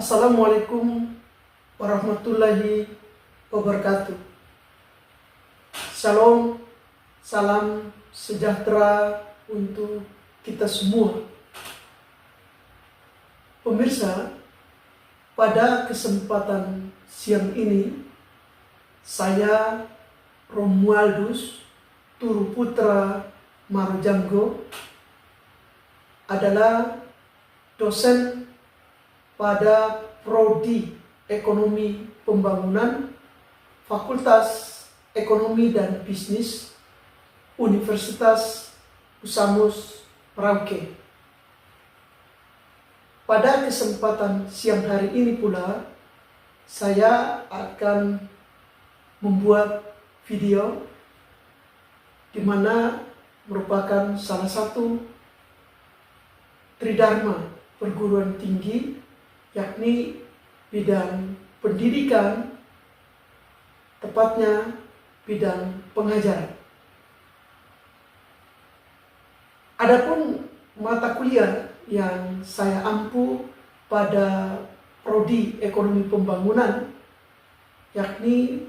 Assalamualaikum warahmatullahi wabarakatuh. Shalom, salam sejahtera untuk kita semua. Pemirsa, pada kesempatan siang ini, saya Romualdus Turuputra Marujanggo adalah dosen pada Prodi Ekonomi Pembangunan Fakultas Ekonomi dan Bisnis Universitas Usamus Merauke. Pada kesempatan siang hari ini pula, saya akan membuat video di mana merupakan salah satu tridharma perguruan tinggi, yakni bidang pendidikan, tepatnya bidang pengajaran. Adapun mata kuliah yang saya ampu pada Prodi Ekonomi Pembangunan, yakni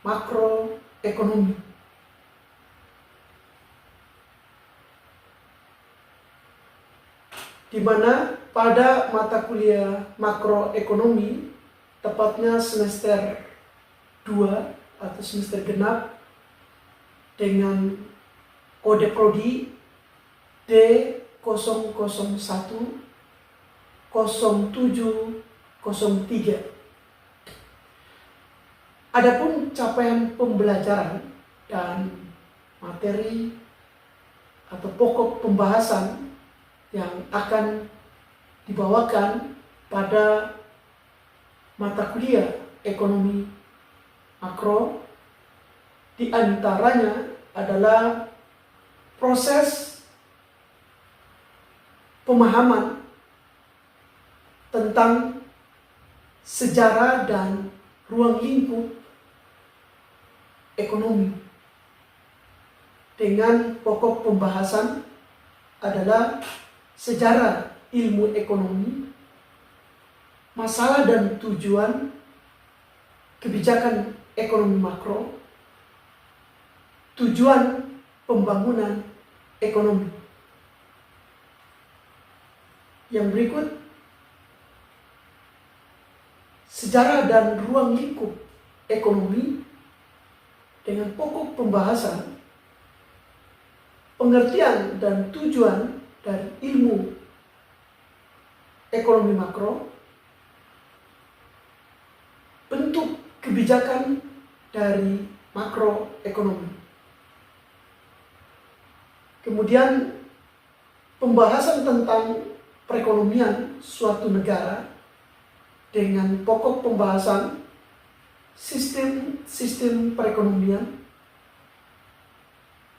makroekonomi. Di mana pada mata kuliah makroekonomi, tepatnya semester 2 atau semester genap dengan kode prodi D001 0703. Adapun capaian pembelajaran dan materi atau pokok pembahasan yang akan dibawakan pada mata kuliah ekonomi makro, di antaranya adalah proses pemahaman tentang sejarah dan ruang lingkup ekonomi, dengan pokok pembahasan adalah sejarah ilmu ekonomi, masalah dan tujuan kebijakan ekonomi makro, tujuan pembangunan ekonomi. Yang berikut, sejarah dan ruang lingkup ekonomi dengan pokok pembahasan pengertian dan tujuan dari ilmu ekonomi makro, bentuk kebijakan dari makroekonomi. Kemudian pembahasan tentang perekonomian suatu negara dengan pokok pembahasan sistem perekonomian,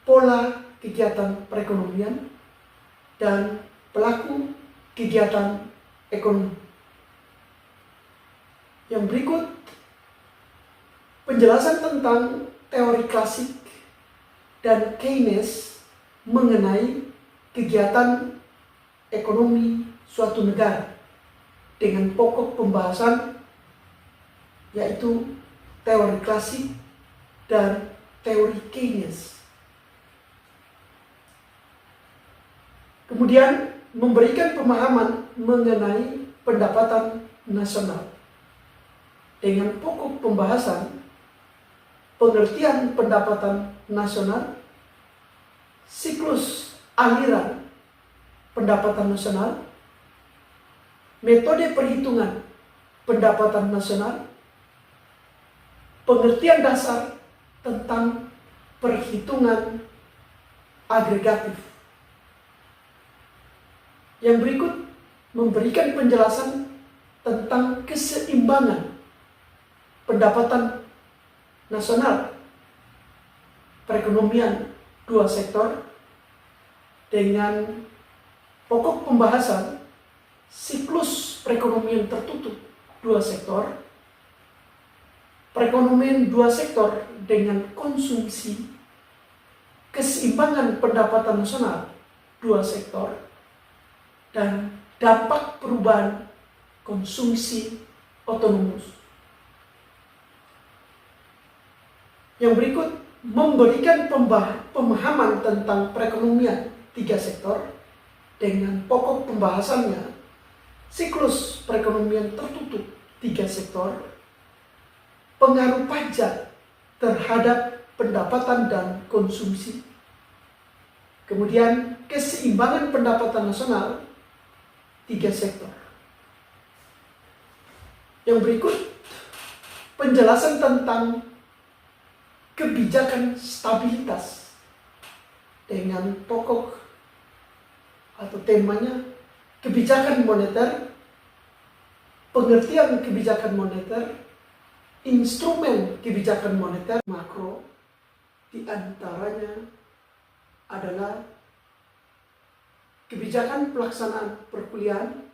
pola kegiatan perekonomian, dan pelaku kegiatan ekonomi. Yang berikut, penjelasan tentang teori klasik dan Keynes mengenai kegiatan ekonomi suatu negara dengan pokok pembahasan yaitu teori klasik dan teori Keynes. Kemudian memberikan pemahaman mengenai pendapatan nasional dengan pokok pembahasan pengertian pendapatan nasional, siklus aliran pendapatan nasional, metode perhitungan pendapatan nasional, pengertian dasar tentang perhitungan agregatif. Yang berikut memberikan penjelasan tentang keseimbangan pendapatan nasional, perekonomian dua sektor, dengan pokok pembahasan siklus perekonomian tertutup dua sektor, perekonomian dua sektor dengan konsumsi, keseimbangan pendapatan nasional dua sektor, dan dampak perubahan konsumsi otonomus. Yang berikut memberikan pemahaman tentang perekonomian 3 sektor dengan pokok pembahasannya siklus perekonomian tertutup 3 sektor, pengaruh pajak terhadap pendapatan dan konsumsi, kemudian keseimbangan pendapatan nasional 3 sektor. Yang berikut penjelasan tentang kebijakan stabilitas dengan pokok atau temanya kebijakan moneter, pengertian kebijakan moneter, instrumen kebijakan moneter makro, di antaranya adalah kebijakan pelaksanaan perkuliahan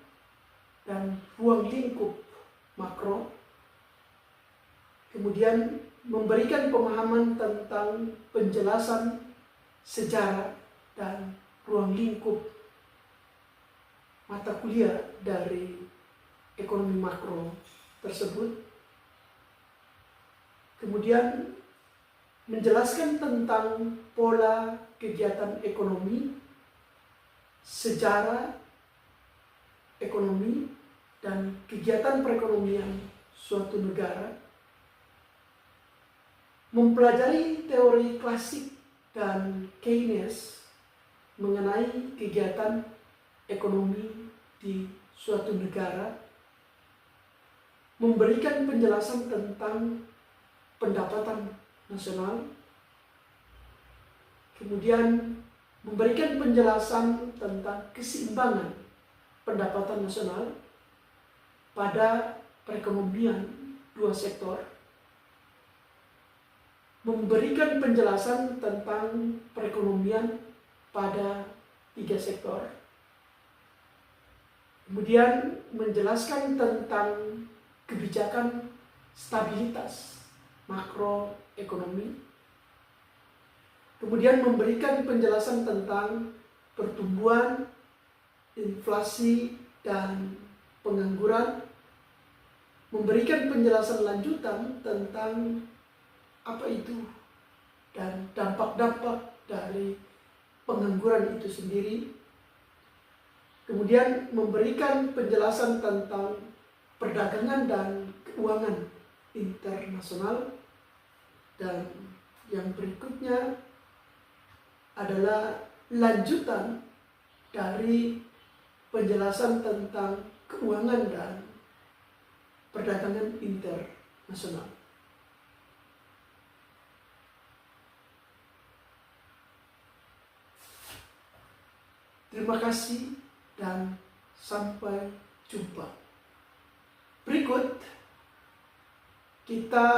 dan ruang lingkup makro, kemudian memberikan pemahaman tentang penjelasan sejarah dan ruang lingkup mata kuliah dari ekonomi makro tersebut, kemudian menjelaskan tentang pola kegiatan ekonomi, sejarah ekonomi, dan kegiatan perekonomian suatu negara, mempelajari teori klasik dan Keynes mengenai kegiatan ekonomi di suatu negara, memberikan penjelasan tentang pendapatan nasional, kemudian memberikan penjelasan tentang keseimbangan pendapatan nasional pada perekonomian 2 sektor, memberikan penjelasan tentang perekonomian pada 3 sektor, kemudian menjelaskan tentang kebijakan stabilitas makroekonomi, kemudian memberikan penjelasan tentang pertumbuhan, inflasi, dan pengangguran, memberikan penjelasan lanjutan tentang apa itu dan dampak-dampak dari pengangguran itu sendiri, kemudian memberikan penjelasan tentang perdagangan dan keuangan internasional, dan yang berikutnya adalah lanjutan dari penjelasan tentang keuangan dan perdagangan internasional. Terima kasih dan sampai jumpa. Berikut kita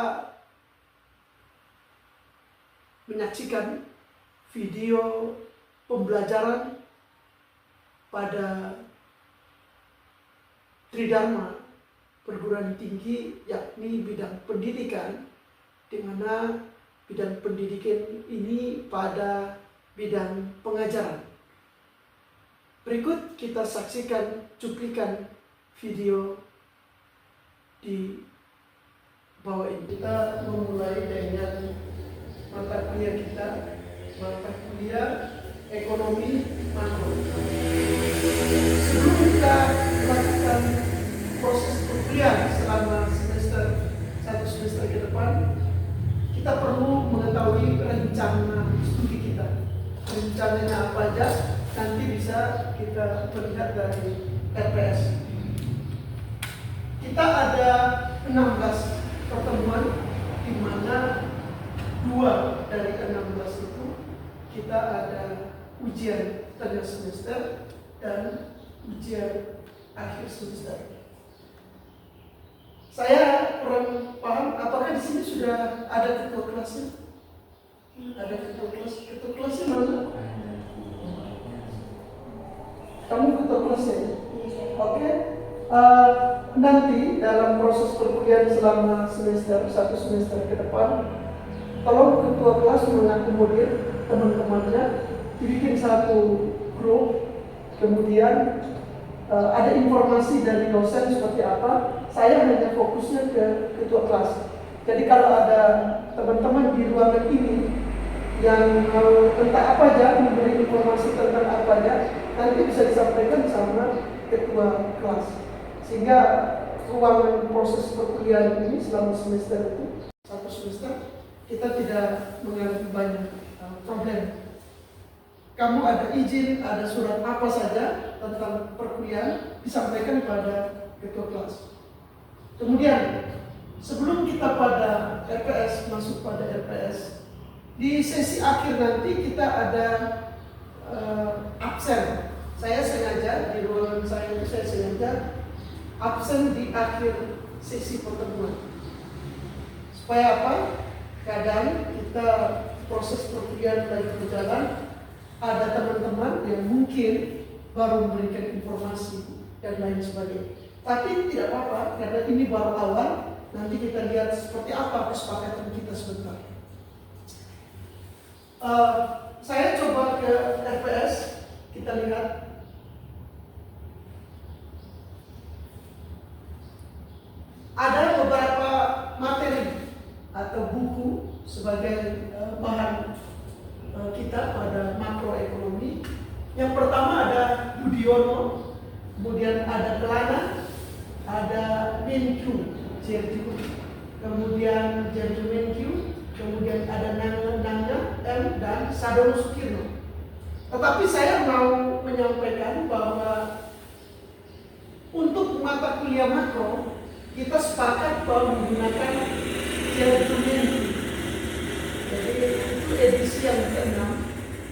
menyaksikan video pembelajaran pada Tridharma perguruan tinggi, yakni bidang pendidikan, di mana bidang pendidikan ini pada bidang pengajaran. Berikut kita saksikan cuplikan video di bawah ini. Kita memulai dengan mata kuliah kita, mata kuliah ekonomi makro. Sebelum kita melakukan proses perkuliahan selama satu semester ke depan, kita perlu mengetahui rencana studi kita. Rencananya apa aja? Nanti bisa kita melihat dari RPS. Kita ada 16 pertemuan, di mana 2 dari 16 itu kita ada ujian tengah semester dan ujian akhir semester. Saya kurang paham, apakah di sini sudah ada ketua kelasnya? Ada ketua kelasnya mana? Kamu ketua kelasnya? Oke. Nanti dalam proses perkuliahan selama satu semester ke depan, tolong ketua kelas mengakomodir teman-temannya, dibikin satu grup, kemudian ada informasi dari dosen seperti apa, saya hanya fokusnya ke ketua kelas. Jadi kalau ada teman-teman di ruangan ini yang entah apa aja, memberi informasi tentang apa aja, nanti bisa disampaikan sama ketua kelas. Sehingga ruangan proses perkuliahan ini selama semester itu, satu semester, kita tidak mengalami banyak problem. Kamu ada izin, ada surat apa saja tentang perkuliahan disampaikan pada ketua kelas. Kemudian sebelum kita pada RPS, masuk pada RPS, di sesi akhir nanti kita ada absen. Saya sengaja di ruangan saya sengaja absen di akhir sesi pertemuan. Supaya apa? Kadang kita proses perkuliahan lagi berjalan, ada teman-teman yang mungkin baru memberikan informasi dan lain sebagainya. Tapi tidak apa-apa, karena ini baru awal. Nanti kita lihat seperti apa kesepakatan kita sebentar. Saya coba ke RPS, kita lihat. Ada beberapa materi atau buku sebagai bahan kita pada makroekonomi. Yang pertama ada Budiono, kemudian ada Kelana, ada Menkyu, kemudian Menkyu, kemudian ada Nanga M dan Sadono Sukirno. Tetapi saya mau menyampaikan bahwa untuk mata kuliah makro kita sepakat bahwa menggunakan Menkyu. Jadi itu edisi yang ke-6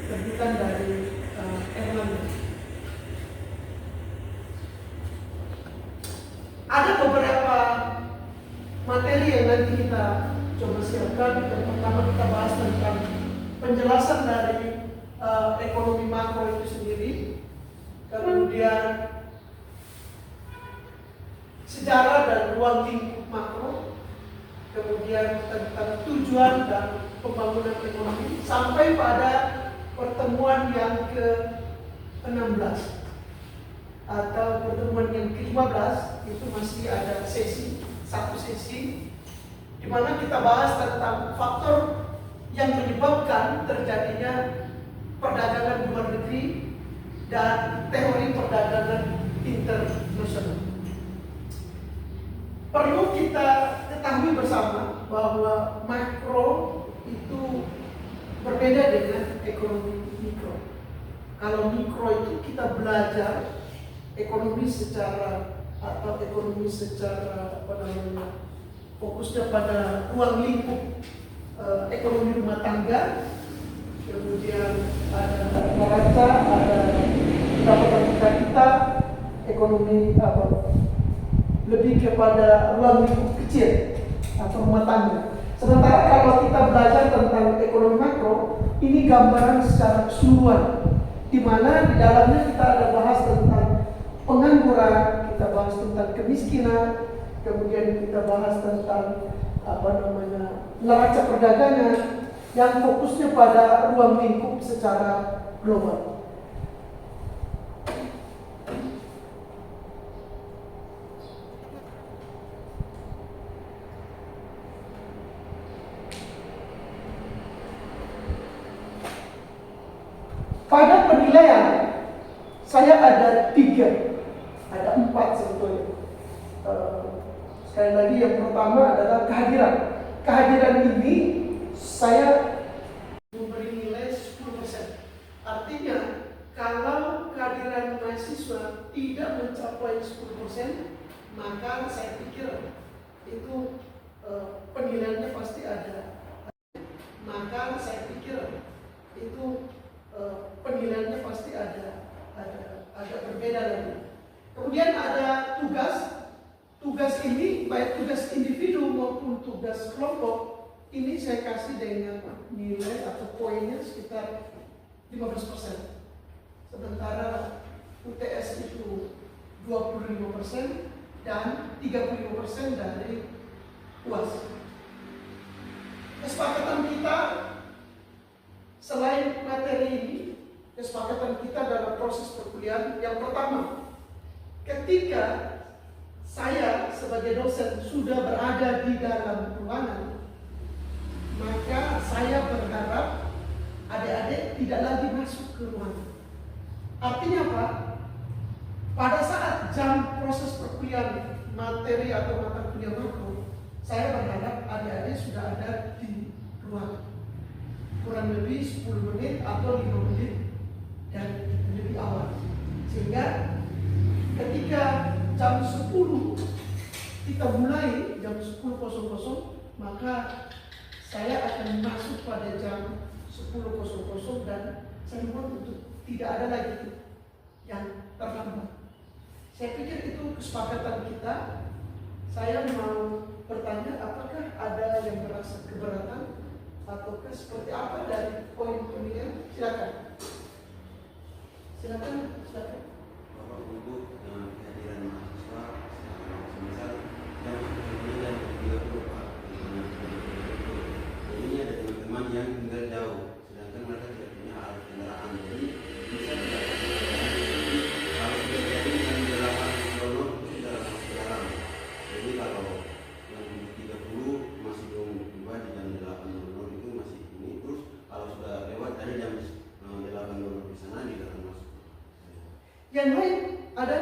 terbitan dari Erlangga. Ada beberapa materi yang nanti kita coba siapkan. Yang pertama kita bahas tentang penjelasan dari ekonomi makro itu sendiri, kemudian sejarah dan ruang lingkup makro, kemudian tentang tujuan dan pembangunan ekonomi, sampai pada pertemuan yang ke-16 atau pertemuan yang ke-15 itu masih ada satu sesi di mana kita bahas tentang faktor yang menyebabkan terjadinya perdagangan luar negeri dan teori perdagangan internasional. Perlu kita ketahui bersama bahwa makro itu berbeda dengan ekonomi mikro. Kalau mikro itu kita belajar ekonomi secara fokusnya pada ruang lingkup ekonomi rumah tangga, kemudian ada neraca, ada pendapatan per kapita, ekonomi lebih kepada ruang lingkup kecil atau rumah tangga. Sementara kalau kita belajar tentang ekonomi makro, ini gambaran secara keseluruhan, di mana di dalamnya kita ada bahas tentang pengangguran, kita bahas tentang kemiskinan, kemudian kita bahas tentang neraca perdagangan yang fokusnya pada ruang lingkup secara global. Pada penilaian saya ada 4 sebetulnya. Sekali lagi yang pertama adalah kehadiran. Kehadiran ini saya memberi nilai 10%. Artinya kalau kehadiran mahasiswa tidak mencapai 10%, maka saya pikir itu penilaiannya pasti ada. Maka saya pikir itu penilaiannya pasti ada berbeda lagi. Kemudian ada tugas ini baik tugas individu maupun tugas kelompok, ini saya kasih dengan nilai atau poinnya sekitar 15%. Sementara UTS itu 25% dan 35% dari UAS. Kesepakatan kita selain materi ini, kesepakatan kita dalam proses perkuliahan yang pertama, ketika saya sebagai dosen sudah berada di dalam ruangan, maka saya berharap adik-adik tidak lagi masuk ke ruangan. Artinya apa? Pada saat jam proses perkuliahan materi atau mata kuliah makro, saya berharap adik-adik sudah ada di ruangan. Kurang lebih 10 menit atau 5 menit dan lebih awal. Sehingga ketika jam 10 kita mulai jam 10.00, maka saya akan masuk pada jam 10.00 dan saya mohon untuk tidak ada lagi yang terlambat. Saya pikir itu kesepakatan kita. Saya mau bertanya, apakah ada yang merasa keberatan ataukah seperti apa dari poin pemilihan? Silakan. Silakan. Bapak untuk kehadiran mahasiswa, semisal jam 9 dan 30 Pak. Jadi ini ada teman-teman yang tinggal jauh, sedangkan mereka tidak punya alat kendaraan. Jadi bisa tidak kalau sudah jadi yang 8 itu sudah masuk jalan. Jadi kalau yang 30 masih belum tiba di jam 8 itu masih ini, terus kalau sudah lewat dari jam 8 di sana tidak akan masuk. Yang lain ada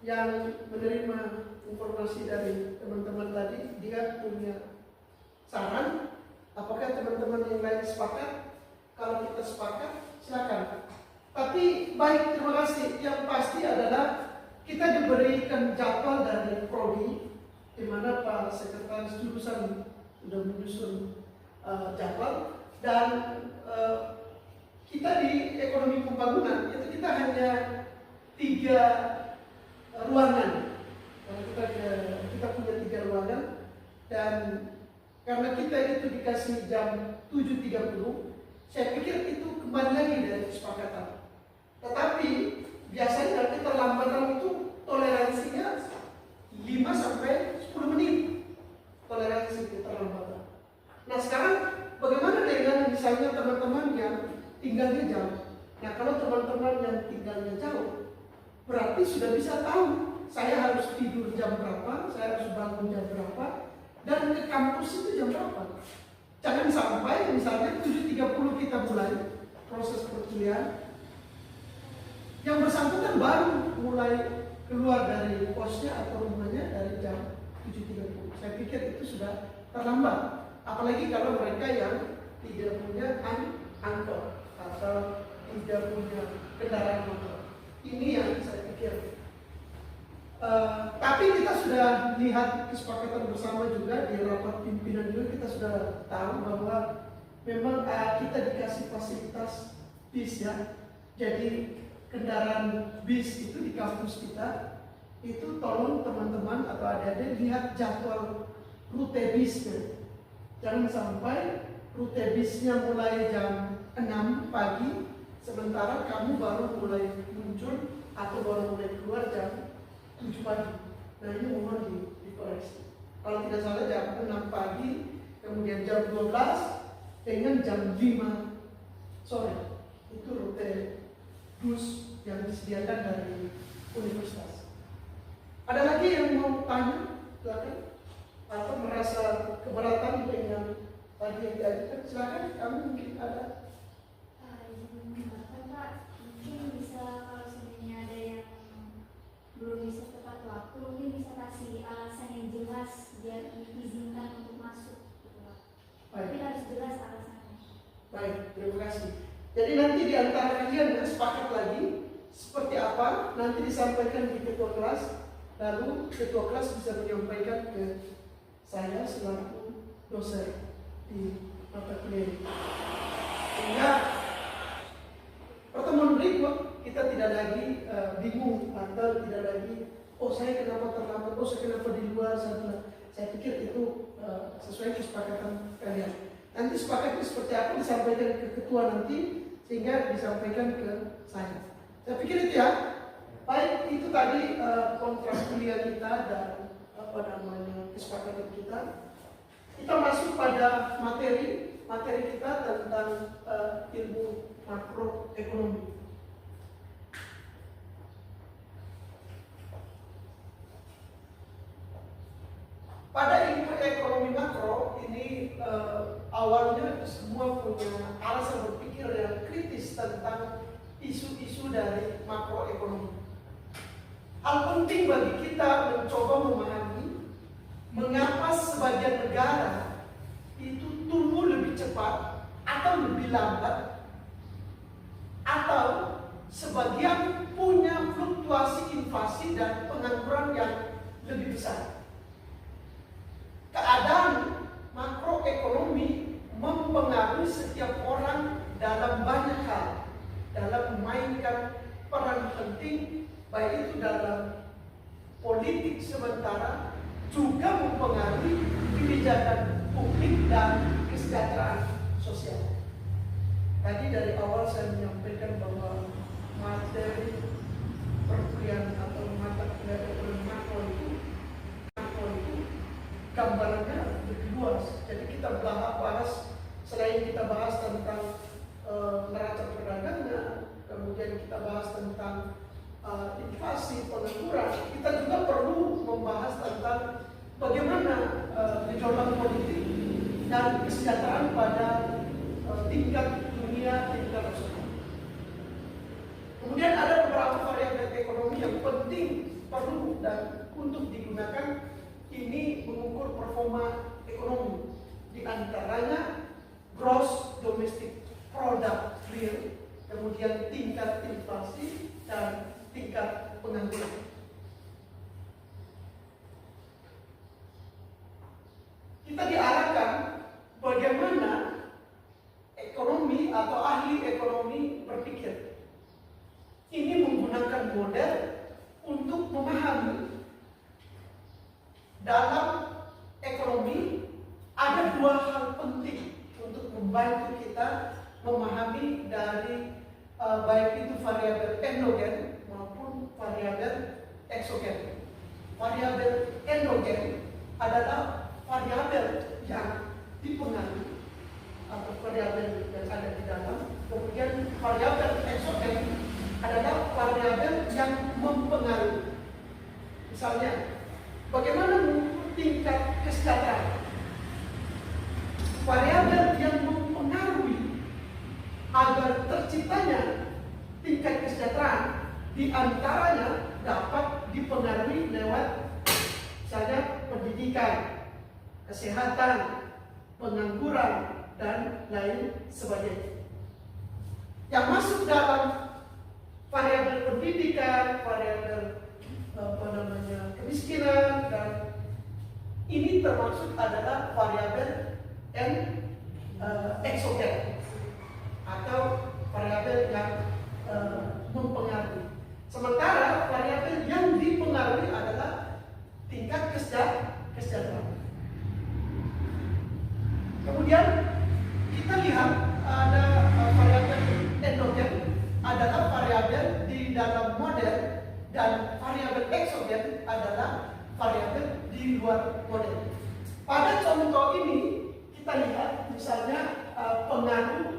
yang menerima informasi dari teman-teman tadi, dia punya saran. Apakah teman-teman yang lain sepakat? Kalau kita sepakat, silakan. Tapi baik, terima kasih. Yang pasti adalah kita diberikan jadwal dari prodi, di mana Pak Sekretaris Jurusan sudah menyusun jadwal, dan kita di ekonomi pembangunan itu kita hanya 3 ruangan. Kita punya 3 ruangan, dan karena kita itu dikasih jam 7.30, saya pikir itu kembali lagi dari kesepakatan. Tetapi biasanya keterlambatan itu toleransinya 5 sampai 10 menit toleransi keterlambatan. Nah sekarang bagaimana dengan misalnya teman-teman yang tinggalnya jauh? Nah kalau teman-teman yang tinggalnya jauh, berarti sudah bisa tahu saya harus tidur jam berapa, saya harus bangun jam berapa, dan ke kampus itu jam berapa. Jangan sampai misalnya 7.30 kita mulai proses perkuliahan, yang bersangkutan baru mulai keluar dari posnya atau rumahnya dari jam 7.30. Saya pikir itu sudah terlambat. Apalagi kalau mereka yang tidak punya angkot atau tidak punya kendaraan motor. Ini yang saya pikir. Tapi kita sudah lihat kesepakatan bersama juga di rapat pimpinan juga, kita sudah tahu bahwa memang kita dikasih fasilitas bis ya. Jadi kendaraan bis itu di kampus kita itu tolong teman-teman atau adik-adik lihat jadwal rute bisnya. Jangan sampai rute bisnya mulai jam 6 pagi, sementara kamu baru mulai muncul atau baru mulai keluar jam 7 pagi. Nah ini mohon dikoreksi. Kalau tidak salah jam 6 pagi, kemudian jam 12 dengan jam 5 sore. Itu rute bus yang disediakan dari universitas. Ada lagi yang mau tanya? Silakan. Atau merasa keberatan dengan tadi yang diajukan? Silakan, kami mungkin ada. Pak, mungkin bisa kalau sebenarnya ada yang belum bisa tepat waktu, mungkin bisa kasih alasan yang jelas biar diizinkan untuk masuk gitu Pak. Tapi harus jelas alasannya. Baik, terima kasih. Jadi nanti di antara kalian ya, sepakat lagi seperti apa, nanti disampaikan di ketua kelas, lalu ketua kelas bisa menyampaikan ke saya selaku dosen di mata kuliah ini. Sehingga pertemuan berikut kita tidak lagi bingung atau tidak lagi saya kenapa terlambat, saya kenapa di luar sana. Saya pikir itu sesuai kesepakatan kalian. Nanti sepakatnya seperti apa disampaikan ke ketua nanti, sehingga disampaikan ke saya. Saya pikir itu ya. Baik, itu tadi kontrak kuliah kita dan kesepakatan kita. Kita masuk pada materi kita tentang ilmu makroekonomi. ini awalnya semua punya alasan berpikir yang kritis tentang isu-isu dari makroekonomi. Hal penting bagi kita mencoba memahami mengapa sebagian negara itu tumbuh lebih cepat atau lebih lambat, atau sebagian punya fluktuasi inflasi dan pengangguran yang lebih besar. Keadaan makroekonomi mempengaruhi setiap orang dalam banyak hal, dalam memainkan peran penting, baik itu dalam politik sementara, juga mempengaruhi kebijakan publik dan kesejahteraan sosial. Tadi dari awal saya menyampaikan bahwa materi perkuliahan atau mata kuliah ekonomi makro itu gambarannya lebih luas. Jadi kita bahas, selain kita bahas tentang neraca perdagangan, kemudian kita bahas tentang inflasi, pengangguran, kita juga perlu membahas tentang bagaimana gejolak politik dan kesejahteraan pada tingkat dunia, tingkat nasional. Kemudian ada beberapa variabel ekonomi yang penting perlu dan untuk digunakan ini mengukur performa ekonomi, di antaranya gross domestic product real, kemudian tingkat inflasi dan tingkat pengangguran. Kita diarahkan bagaimana ekonomi atau ahli ekonomi berpikir. Ini menggunakan model untuk memahami dalam ekonomi ada dua hal penting untuk membantu kita memahami dari baik itu variabel endogen maupun variabel eksogen. Variabel endogen adalah variabel yang dipengaruhi atau variabel yang ada di dalam. Kemudian variabel eksogen adalah variabel yang mempengaruhi. Misalnya, bagaimana mengukur tingkat kesejahteraan? Variabel yang mempengaruhi agar terciptanya tingkat kesejahteraan diantaranya dapat dipengaruhi lewat misalnya pendidikan, kesehatan, pengangguran, dan lain sebagainya. Yang masuk dalam variabel pendidikan, variabel kemiskinan, dan ini termasuk adalah variabel eksogen atau variabel yang mempengaruhi. Sementara variabel yang dipengaruhi adalah tingkat kesejahteraan. Kemudian kita lihat ada variabel endogen adalah variabel di dalam model, dan variabel eksogen adalah variabel di luar model. Pada contoh ini kita lihat misalnya pengaruh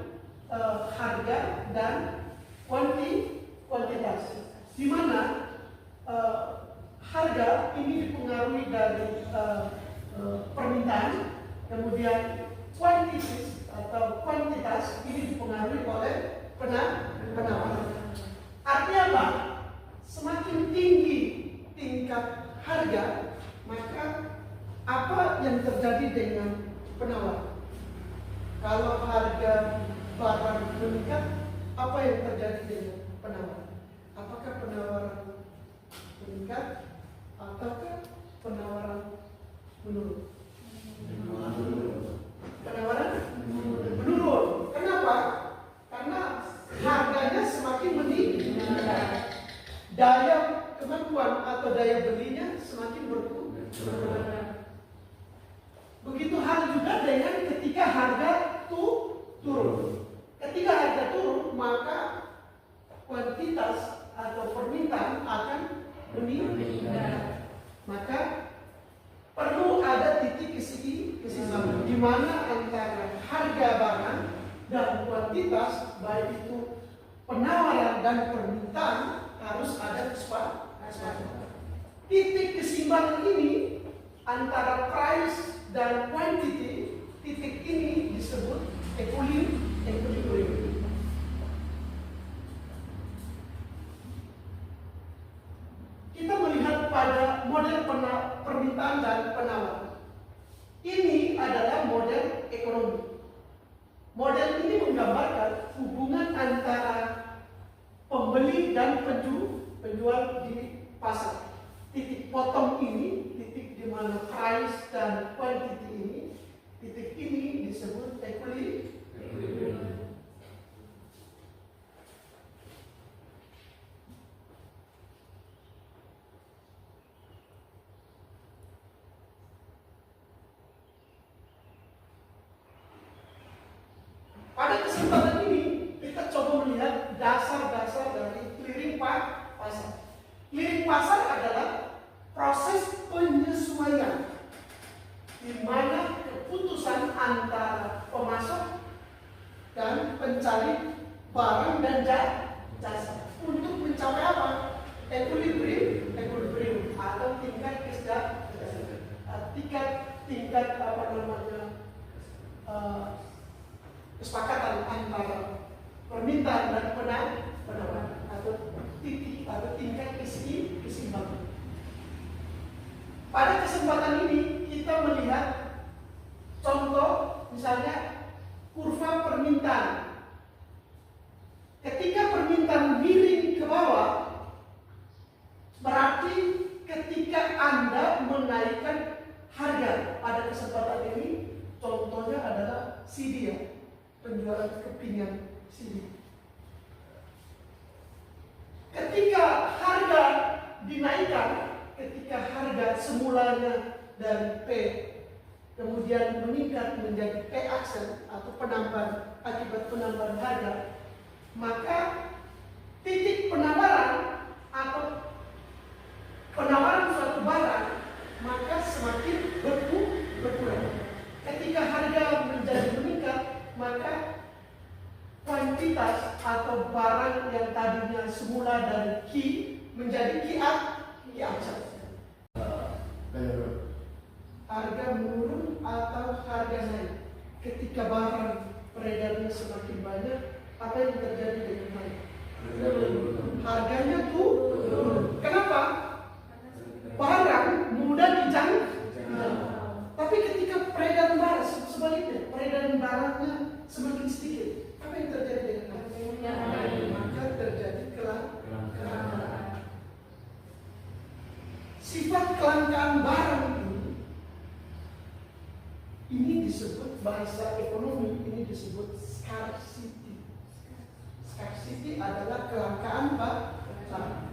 harga dan kuantitas, di mana harga ini dipengaruhi dari permintaan, kemudian kuantitas ini dipengaruhi oleh penawaran. Artinya apa? Semakin tinggi tingkat harga, maka apa yang terjadi dengan penawar? Kalau harga barang meningkat, apa yang terjadi dengan penawar? Apakah penawaran meningkat ataukah penawaran menurun? Penawaran menurun. Kenapa? Karena harganya semakin meningkat, daya kemampuan atau daya belinya semakin berkurang. Begitu hal juga dengan ketika harga turun. Ketika harga turun, maka kuantitas atau permintaan akan meningkat. Maka perlu ada titik keseimbangan di mana antara harga barang dan kuantitas, baik itu penawaran dan permintaan, harus ada kesepakatan. Titik keseimbangan ini antara price dan quantity titik ini disebut equilibrium. Kita melihat pada model permintaan dan penawaran. Ini adalah model ekonomi. Model ini menggambarkan hubungan antara pembeli dan penjual di pasar. Titik potong ini, titik di mana price dan quantity ini, titik ini disebut equilibrium. Pada kesempatan ini kita coba melihat dasar-dasar dari clearing pasar. Clearing pasar adalah proses penyesuaian di mana keputusan antara pemasok dan pencari barang dan jasa untuk mencapai apa? Equilibrium atau tingkat kesepakatan antara permintaan dan penawaran atau titik atau tingkat keseimbangan. Pada kesempatan ini kita melihat contoh misalnya kurva permintaan. Ketika permintaan miring ke bawah, berarti ketika Anda menaikkan harga. Pada kesempatan ini contohnya adalah CD ya, penjualan kepingan CD. Ketika harga dinaikkan, ketika harga semulanya dari P kemudian meningkat menjadi P aksen atau penambahan akibat penambahan harga, maka titik penawaran atau penawaran suatu barang maka semakin berkurang. Ketika harga menjadi meningkat, maka kuantitas atau barang yang tadinya semula dari Q menjadi Q aksen. Harga menurun atau harga naik. Ketika barang peredarnya semakin banyak, apa yang terjadi dengan harga? Harganya turun. Kenapa? Barang mudah dijangkau. Tapi ketika peredaran barang sebaliknya, peredaran barangnya semakin sedikit, apa yang terjadi dengan harga? Maka terjadi kelangkaan. Sifat kelangkaan barang ini disebut bahasa ekonomi, ini disebut scarcity. Scarcity adalah kelangkaan barang.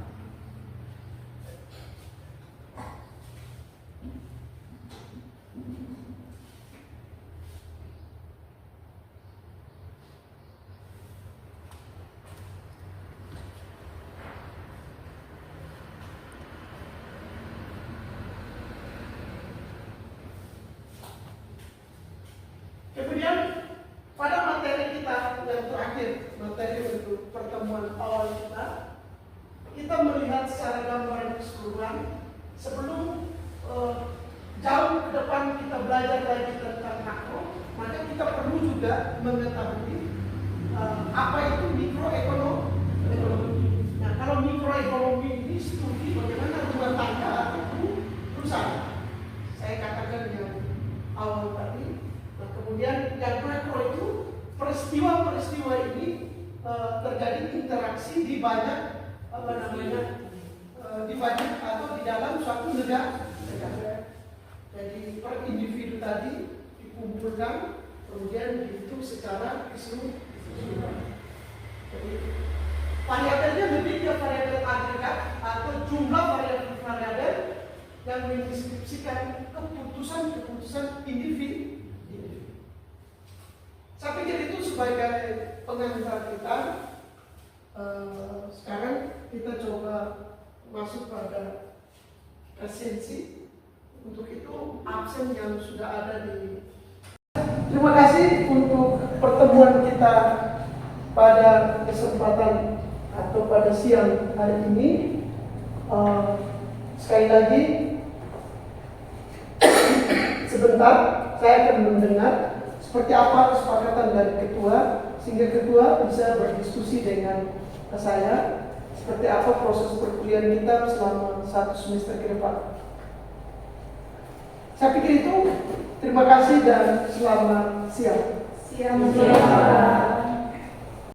Kemudian pada materi kita yang terakhir, materi untuk pertemuan awal kita melihat secara gambaran keseluruhan. Sebelum jauh ke depan kita belajar lagi tentang makro, maka kita perlu juga mengetahui apa itu mikroekonomi. Nah, kalau mikroekonomi ini studi bagaimana rumah tangga atau perusahaan. Saya katakan yang awal tadi. Kemudian yang makro itu peristiwa-peristiwa ini terjadi interaksi di banyak di banyak atau di dalam suatu negara. Jadi per individu tadi dikumpulkan kemudian dihitung secara keseluruhan. Jadi variabelnya lebih ke variabel agregat atau jumlah variabel yang mendeskripsikan keputusan individu. Saya pikir itu sebagai pengantar kita. Sekarang kita coba masuk pada esensi. Untuk itu absen yang sudah ada di. Terima kasih untuk pertemuan kita pada kesempatan atau pada siang hari ini. Sekali lagi sebentar saya akan mendengar seperti apa kesepakatan dari ketua, sehingga ketua bisa berdiskusi dengan saya seperti apa proses perkuliahan kita selama 1 semester ke depan. Saya pikir itu. Terima kasih dan selamat siang. Siang.